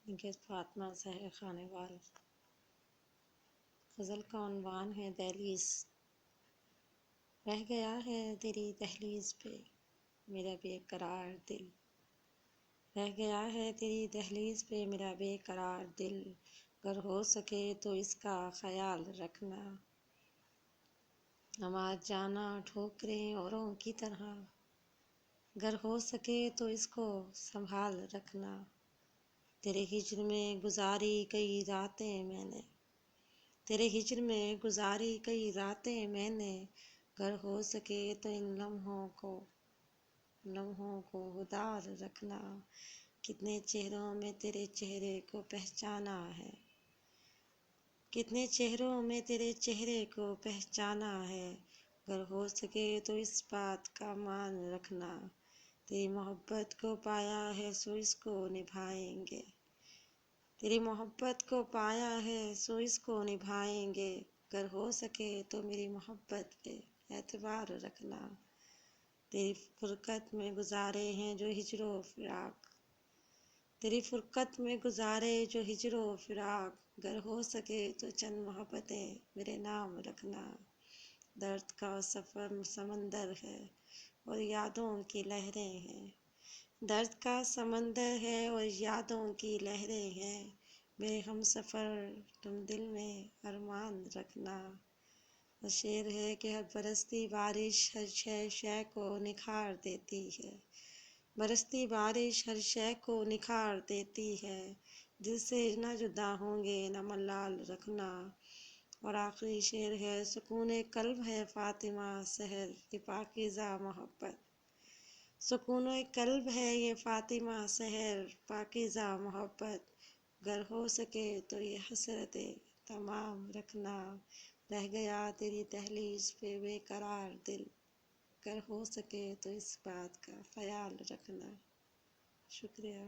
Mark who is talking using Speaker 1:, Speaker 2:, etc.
Speaker 1: نگہت فاطمہ سحر خانے وال۔ غزل کا عنوان ہے دہلیز۔ رہ گیا ہے تیری دہلیز پہ میرا بے قرار دل، رہ گیا ہے تیری دہلیز پہ میرا بے قرار دل، گر ہو سکے تو اس کا خیال رکھنا، نماز جانا ٹھوکریں اوروں کی طرح، گر ہو سکے تو اس کو سنبھال رکھنا، تیرے ہجر میں گزاری کئی راتیں میں نے، تیرے ہجر میں گزاری کئی راتیں میں نے، گر ہو سکے تو ان لمحوں کو ادار رکھنا، کتنے چہروں میں تیرے چہرے کو پہچانا ہے، کتنے چہروں میں تیرے چہرے کو پہچانا ہے، گر ہو سکے تو اس بات کا مان رکھنا، تیری محبت کو پایا ہے سو اس کو نبھائیں گے، تیری محبت کو پایا ہے سو اس کو نبھائیں گے، گر ہو سکے تو میری محبت پہ اعتبار رکھنا، تیری فرقت میں گزارے ہیں جو ہجر و فراق، تیری فرقت میں گزارے جو ہجر و فراق، گر ہو سکے تو چند محبتیں میرے نام رکھنا، درد کا سفر سمندر ہے اور یادوں کی لہریں ہیں، درد کا سمندر ہے اور یادوں کی لہریں ہیں، میرے ہم سفر تم دل میں ارمان رکھنا، اور شعر ہے کہ ہر برستی بارش ہر شے کو نکھار دیتی ہے، برستی بارش ہر شے کو نکھار دیتی ہے، دل سے نہ جدا ہوں گے نہ ملال رکھنا، اور آخری شعر ہے سکون قلب ہے فاطمہ سحر کی پاکیزہ محبت، سکون قلب ہے یہ فاطمہ سحر پاکیزہ محبت، گر ہو سکے تو یہ حسرتیں تمام رکھنا، رہ گیا تیری دہلیز پہ بے قرار دل، گر ہو سکے تو اس بات کا خیال رکھنا۔ شکریہ۔